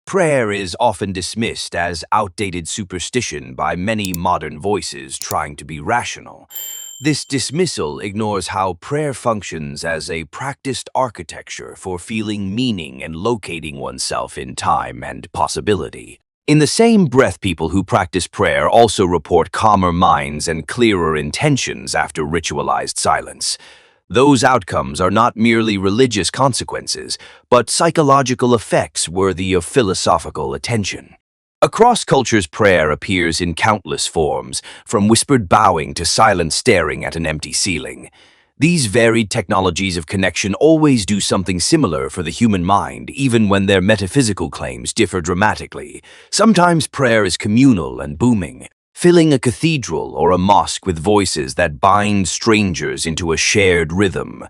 Prayer is often dismissed as outdated superstition by many modern voices trying to be rational. This dismissal ignores how prayer functions as a practiced architecture for feeling meaning and locating oneself in time and possibility. In the same breath, people who practice prayer also report calmer minds and clearer intentions after ritualized silence. Those outcomes are not merely religious consequences, but psychological effects worthy of philosophical attention. Across cultures, prayer appears in countless forms, from whispered bowing to silent staring at an empty ceiling. These varied technologies of connection always do something similar for the human mind, even when their metaphysical claims differ dramatically. Sometimes prayer is communal and booming, filling a cathedral or a mosque with voices that bind strangers into a shared rhythm.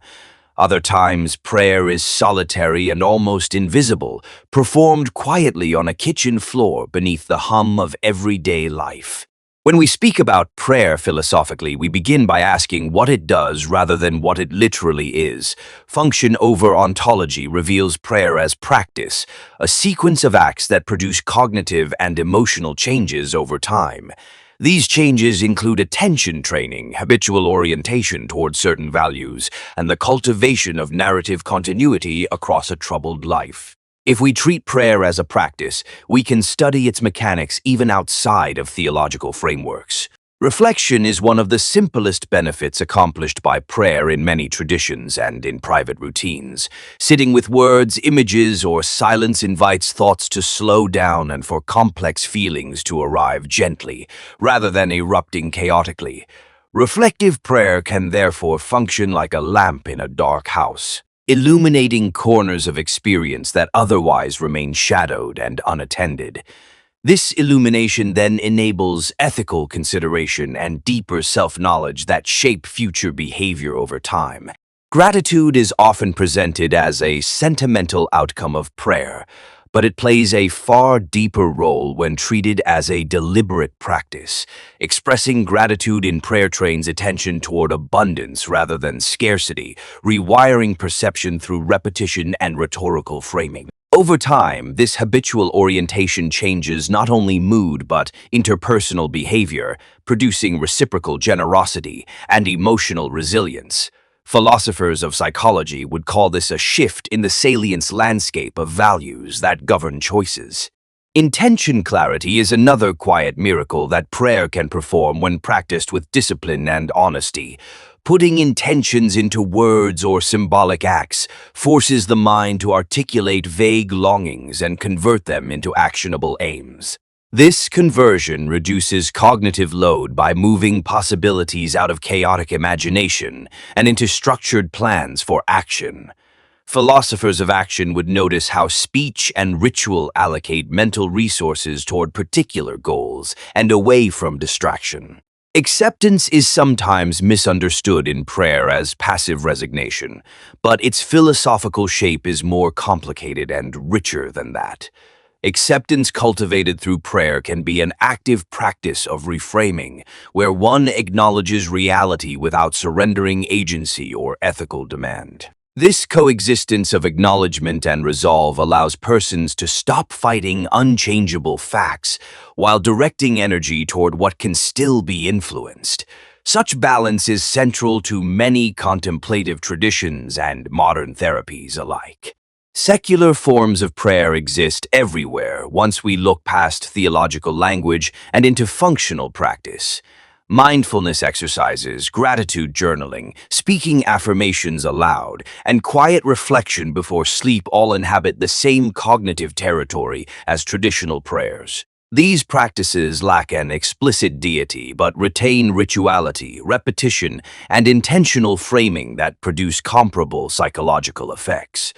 Other times, prayer is solitary and almost invisible, performed quietly on a kitchen floor beneath the hum of everyday life. When we speak about prayer philosophically, we begin by asking what it does rather than what it literally is. Function over ontology reveals prayer as practice, a sequence of acts that produce cognitive and emotional changes over time. These changes include attention training, habitual orientation towards certain values, and the cultivation of narrative continuity across a troubled life. If we treat prayer as a practice, we can study its mechanics even outside of theological frameworks. Reflection is one of the simplest benefits accomplished by prayer in many traditions and in private routines. Sitting with words, images, or silence invites thoughts to slow down and for complex feelings to arrive gently, rather than erupting chaotically. Reflective prayer can therefore function like a lamp in a dark house, illuminating corners of experience that otherwise remain shadowed and unattended. This illumination then enables ethical consideration and deeper self-knowledge that shape future behavior over time. Gratitude is often presented as a sentimental outcome of prayer, but it plays a far deeper role when treated as a deliberate practice. Expressing gratitude in prayer trains attention toward abundance rather than scarcity, rewiring perception through repetition and rhetorical framing. Over time, this habitual orientation changes not only mood but interpersonal behavior, producing reciprocal generosity and emotional resilience. Philosophers of psychology would call this a shift in the salience landscape of values that govern choices. Intention clarity is another quiet miracle that prayer can perform when practiced with discipline and honesty. Putting intentions into words or symbolic acts forces the mind to articulate vague longings and convert them into actionable aims. This conversion reduces cognitive load by moving possibilities out of chaotic imagination and into structured plans for action. Philosophers of action would notice how speech and ritual allocate mental resources toward particular goals and away from distraction. Acceptance is sometimes misunderstood in prayer as passive resignation, but its philosophical shape is more complicated and richer than that. Acceptance cultivated through prayer can be an active practice of reframing, where one acknowledges reality without surrendering agency or ethical demand. This coexistence of acknowledgement and resolve allows persons to stop fighting unchangeable facts while directing energy toward what can still be influenced. Such balance is central to many contemplative traditions and modern therapies alike. Secular forms of prayer exist everywhere once we look past theological language and into functional practice. Mindfulness exercises, gratitude journaling, speaking affirmations aloud, and quiet reflection before sleep all inhabit the same cognitive territory as traditional prayers. These practices lack an explicit deity but retain rituality, repetition, and intentional framing that produce comparable psychological effects.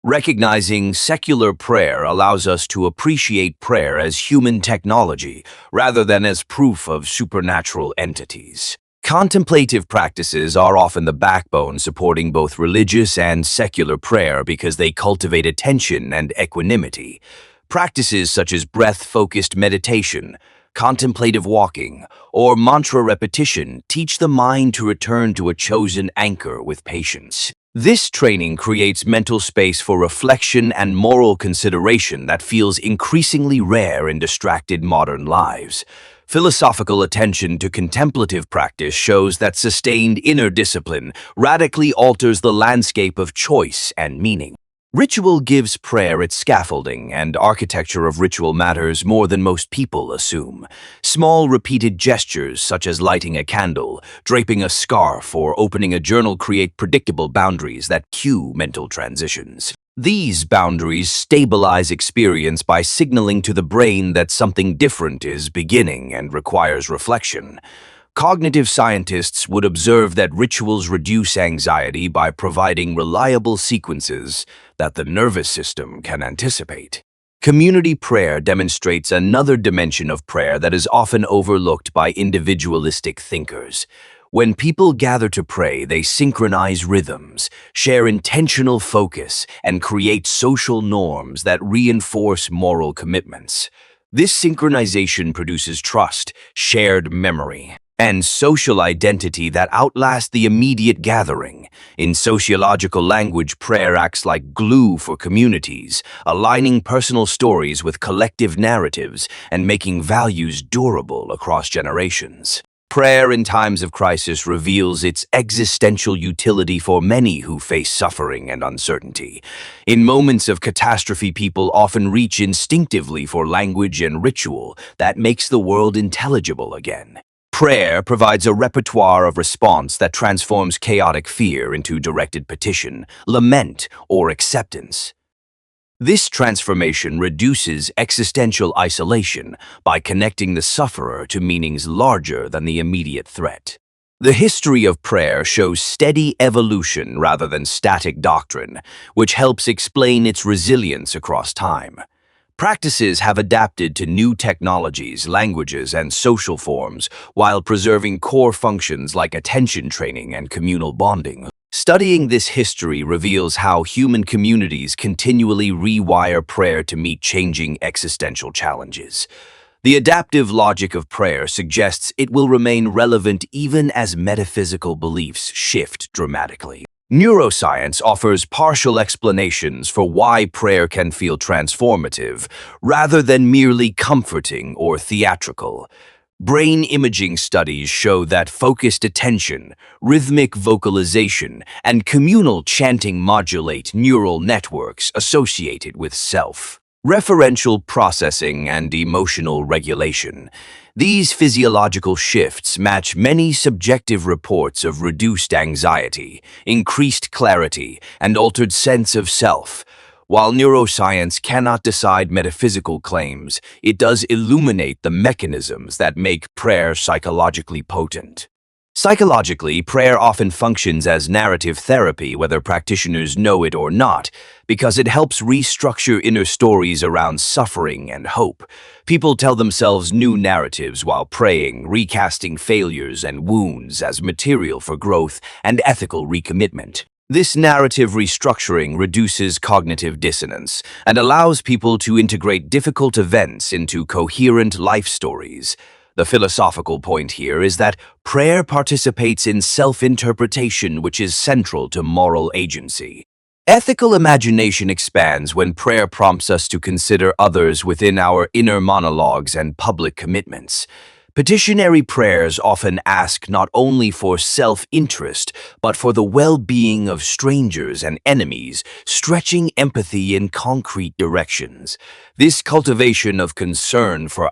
Recognizing secular prayer allows us to appreciate prayer as human technology rather than as proof of supernatural entities. Contemplative practices are often the backbone supporting both religious and secular prayer because they cultivate attention and equanimity. Practices such as breath-focused meditation, contemplative walking, or mantra repetition teach the mind to return to a chosen anchor with patience. This training creates mental space for reflection and moral consideration that feels increasingly rare in distracted modern lives. Philosophical attention to contemplative practice shows that sustained inner discipline radically alters the landscape of choice and meaning. Ritual gives prayer its scaffolding, and architecture of ritual matters more than most people assume. Small repeated gestures, such as lighting a candle, draping a scarf, or opening a journal, create predictable boundaries that cue mental transitions. These boundaries stabilize experience by signaling to the brain that something different is beginning and requires reflection. Cognitive scientists would observe that rituals reduce anxiety by providing reliable sequences that the nervous system can anticipate. Community prayer demonstrates another dimension of prayer that is often overlooked by individualistic thinkers. When people gather to pray, they synchronize rhythms, share intentional focus, and create social norms that reinforce moral commitments. This synchronization produces trust, shared memory, and social identity that outlast the immediate gathering. In sociological language, prayer acts like glue for communities, aligning personal stories with collective narratives and making values durable across generations. Prayer in times of crisis reveals its existential utility for many who face suffering and uncertainty. In moments of catastrophe, people often reach instinctively for language and ritual that makes the world intelligible again. Prayer provides a repertoire of response that transforms chaotic fear into directed petition, lament, or acceptance. This transformation reduces existential isolation by connecting the sufferer to meanings larger than the immediate threat. The history of prayer shows steady evolution rather than static doctrine, which helps explain its resilience across time. Practices have adapted to new technologies, languages, and social forms while preserving core functions like attention training and communal bonding. Studying this history reveals how human communities continually rewire prayer to meet changing existential challenges. The adaptive logic of prayer suggests it will remain relevant even as metaphysical beliefs shift dramatically. Neuroscience offers partial explanations for why prayer can feel transformative, rather than merely comforting or theatrical. Brain imaging studies show that focused attention, rhythmic vocalization, and communal chanting modulate neural networks associated with self-referential processing and emotional regulation. These physiological shifts match many subjective reports of reduced anxiety, increased clarity, and altered sense of self. While neuroscience cannot decide metaphysical claims, it does illuminate the mechanisms that make prayer psychologically potent. Psychologically, prayer often functions as narrative therapy, whether practitioners know it or not, because it helps restructure inner stories around suffering and hope. People tell themselves new narratives while praying, recasting failures and wounds as material for growth and ethical recommitment. This narrative restructuring reduces cognitive dissonance and allows people to integrate difficult events into coherent life stories. The philosophical point here is that prayer participates in self-interpretation, which is central to moral agency. Ethical imagination expands when prayer prompts us to consider others within our inner monologues and public commitments. Petitionary prayers often ask not only for self-interest, but for the well-being of strangers and enemies, stretching empathy in concrete directions. This cultivation of concern for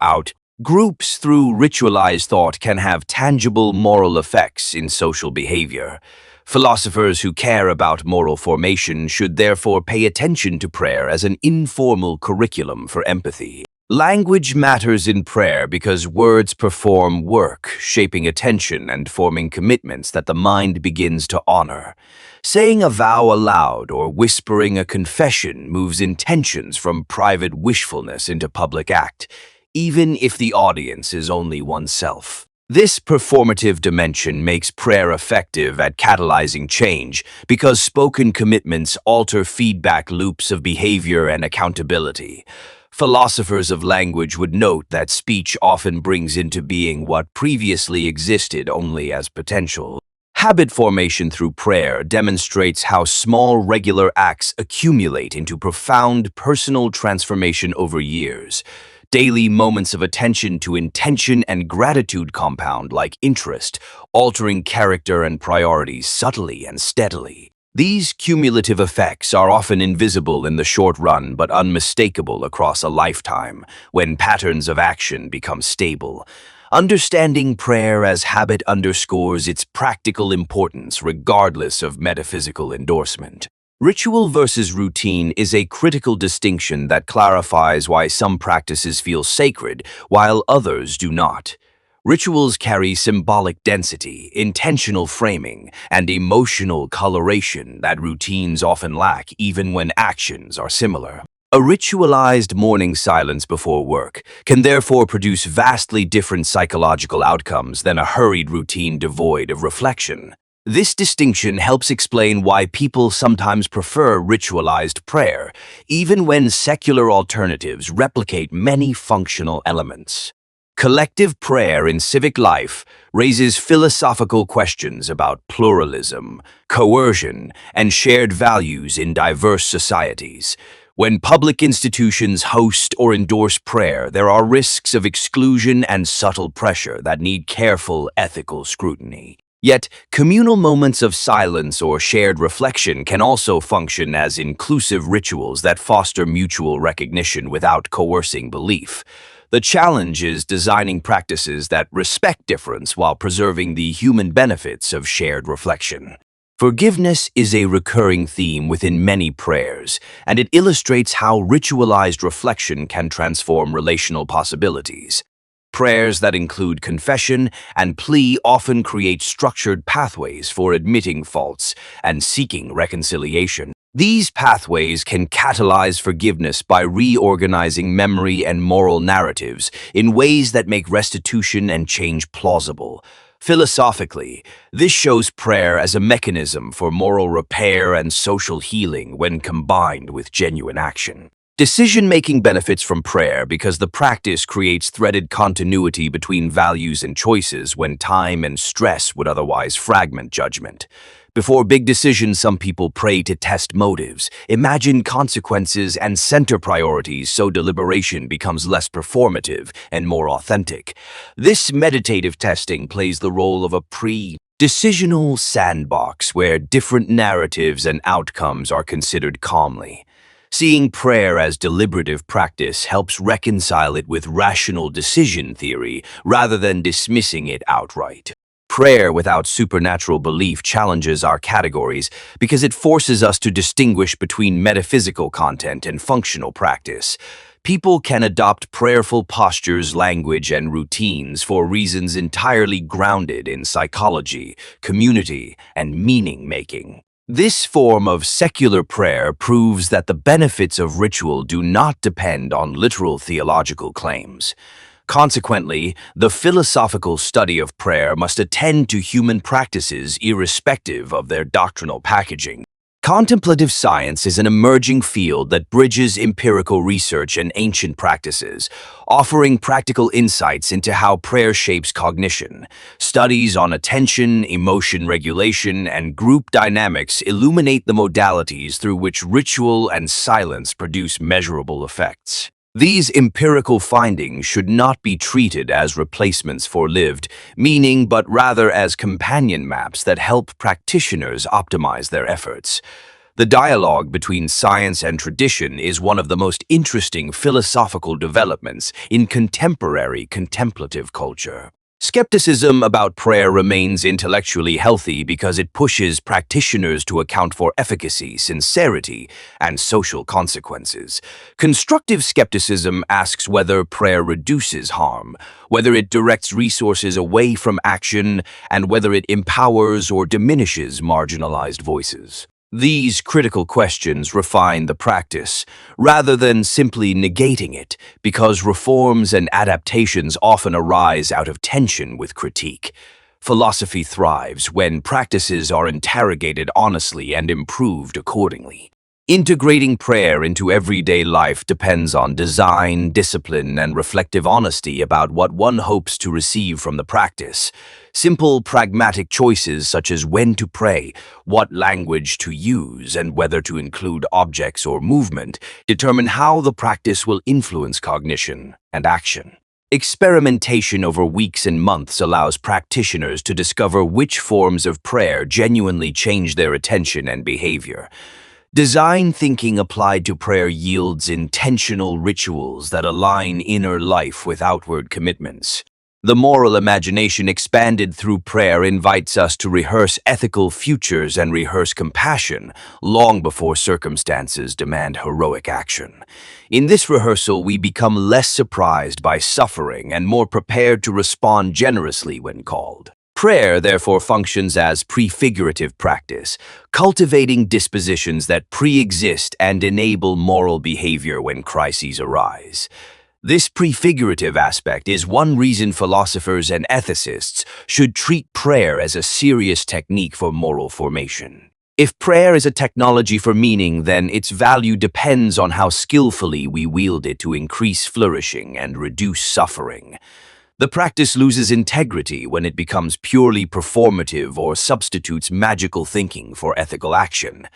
groups through ritualized thought can have tangible moral effects in social behavior. Philosophers who care about moral formation should therefore pay attention to prayer as an informal curriculum for empathy. Language matters in prayer because words perform work, shaping attention and forming commitments that the mind begins to honor. Saying a vow aloud or whispering a confession moves intentions from private wishfulness into public act, even if the audience is only oneself. This performative dimension makes prayer effective at catalyzing change because spoken commitments alter feedback loops of behavior and accountability. Philosophers of language would note that speech often brings into being what previously existed only as potential. Habit formation through prayer demonstrates how small regular acts accumulate into profound personal transformation over years. Daily moments of attention to intention and gratitude compound like interest, altering character and priorities subtly and steadily. These cumulative effects are often invisible in the short run but unmistakable across a lifetime when patterns of action become stable. Understanding prayer as habit underscores its practical importance regardless of metaphysical endorsement. Ritual versus routine is a critical distinction that clarifies why some practices feel sacred while others do not. Rituals carry symbolic density, intentional framing, and emotional coloration that routines often lack even when actions are similar. A ritualized morning silence before work can therefore produce vastly different psychological outcomes than a hurried routine devoid of reflection. This distinction helps explain why people sometimes prefer ritualized prayer, even when secular alternatives replicate many functional elements. Collective prayer in civic life raises philosophical questions about pluralism, coercion, and shared values in diverse societies. When public institutions host or endorse prayer, there are risks of exclusion and subtle pressure that need careful ethical scrutiny. Yet, communal moments of silence or shared reflection can also function as inclusive rituals that foster mutual recognition without coercing belief. The challenge is designing practices that respect difference while preserving the human benefits of shared reflection. Forgiveness is a recurring theme within many prayers, and it illustrates how ritualized reflection can transform relational possibilities. Prayers that include confession and plea often create structured pathways for admitting faults and seeking reconciliation. These pathways can catalyze forgiveness by reorganizing memory and moral narratives in ways that make restitution and change plausible. Philosophically, this shows prayer as a mechanism for moral repair and social healing when combined with genuine action. Decision-making benefits from prayer because the practice creates threaded continuity between values and choices when time and stress would otherwise fragment judgment. Before big decisions, some people pray to test motives, imagine consequences, and center priorities so deliberation becomes less performative and more authentic. This meditative testing plays the role of a decisional sandbox where different narratives and outcomes are considered calmly. Seeing prayer as deliberative practice helps reconcile it with rational decision theory rather than dismissing it outright. Prayer without supernatural belief challenges our categories because it forces us to distinguish between metaphysical content and functional practice. People can adopt prayerful postures, language, and routines for reasons entirely grounded in psychology, community, and meaning-making. This form of secular prayer proves that the benefits of ritual do not depend on literal theological claims. Consequently, the philosophical study of prayer must attend to human practices irrespective of their doctrinal packaging. Contemplative science is an emerging field that bridges empirical research and ancient practices, offering practical insights into how prayer shapes cognition. Studies on attention, emotion regulation, and group dynamics illuminate the modalities through which ritual and silence produce measurable effects. These empirical findings should not be treated as replacements for lived meaning, but rather as companion maps that help practitioners optimize their efforts. The dialogue between science and tradition is one of the most interesting philosophical developments in contemporary contemplative culture. Skepticism about prayer remains intellectually healthy because it pushes practitioners to account for efficacy, sincerity, and social consequences. Constructive skepticism asks whether prayer reduces harm, whether it directs resources away from action, and whether it empowers or diminishes marginalized voices. These critical questions refine the practice, rather than simply negating it, because reforms and adaptations often arise out of tension with critique. Philosophy thrives when practices are interrogated honestly and improved accordingly. Integrating prayer into everyday life depends on design, discipline, and reflective honesty about what one hopes to receive from the practice. Simple, pragmatic choices such as when to pray, what language to use, and whether to include objects or movement determine how the practice will influence cognition and action. Experimentation over weeks and months allows practitioners to discover which forms of prayer genuinely change their attention and behavior. Design thinking applied to prayer yields intentional rituals that align inner life with outward commitments. The moral imagination expanded through prayer invites us to rehearse ethical futures and rehearse compassion long before circumstances demand heroic action. In this rehearsal, we become less surprised by suffering and more prepared to respond generously when called. Prayer, therefore, functions as prefigurative practice, cultivating dispositions that pre-exist and enable moral behavior when crises arise. This prefigurative aspect is one reason philosophers and ethicists should treat prayer as a serious technique for moral formation. If prayer is a technology for meaning, then its value depends on how skillfully we wield it to increase flourishing and reduce suffering. The practice loses integrity when it becomes purely performative or substitutes magical thinking for ethical action.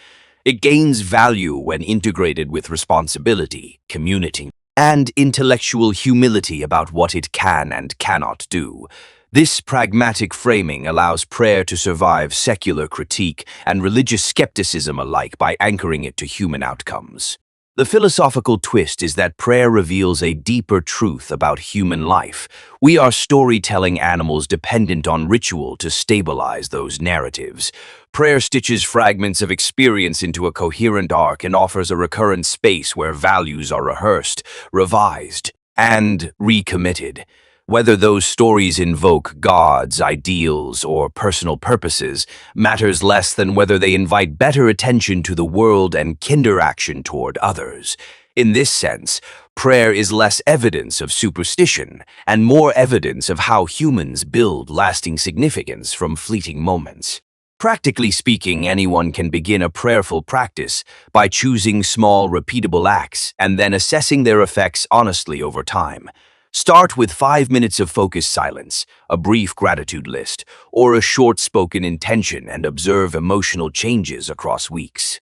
It gains value when integrated with responsibility, community, and intellectual humility about what it can and cannot do. This pragmatic framing allows prayer to survive secular critique and religious skepticism alike by anchoring it to human outcomes. The philosophical twist is that prayer reveals a deeper truth about human life. We are storytelling animals dependent on ritual to stabilize those narratives. Prayer stitches fragments of experience into a coherent arc and offers a recurrent space where values are rehearsed, revised, and recommitted. Whether those stories invoke gods, ideals, or personal purposes matters less than whether they invite better attention to the world and kinder action toward others. In this sense, prayer is less evidence of superstition and more evidence of how humans build lasting significance from fleeting moments. Practically speaking, anyone can begin a prayerful practice by choosing small, repeatable acts and then assessing their effects honestly over time. Start with 5 minutes of focused silence, a brief gratitude list, or a short spoken intention and observe emotional changes across weeks.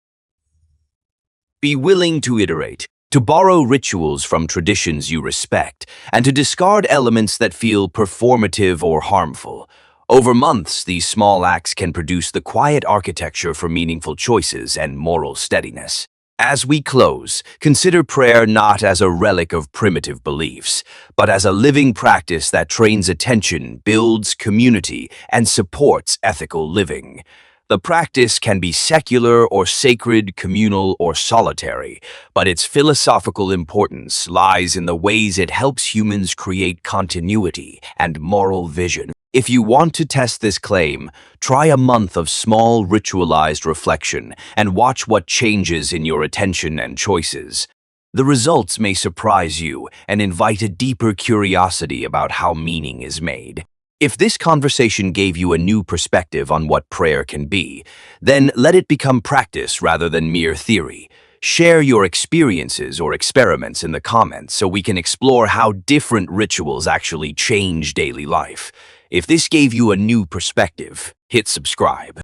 Be willing to iterate, to borrow rituals from traditions you respect, and to discard elements that feel performative or harmful. Over months, these small acts can produce the quiet architecture for meaningful choices and moral steadiness. As we close, consider prayer not as a relic of primitive beliefs, but as a living practice that trains attention, builds community, and supports ethical living. The practice can be secular or sacred, communal or solitary, but its philosophical importance lies in the ways it helps humans create continuity and moral vision. If you want to test this claim, try a month of small ritualized reflection and watch what changes in your attention and choices. The results may surprise you and invite a deeper curiosity about how meaning is made. If this conversation gave you a new perspective on what prayer can be, then let it become practice rather than mere theory. Share your experiences or experiments in the comments so we can explore how different rituals actually change daily life. If this gave you a new perspective, hit subscribe.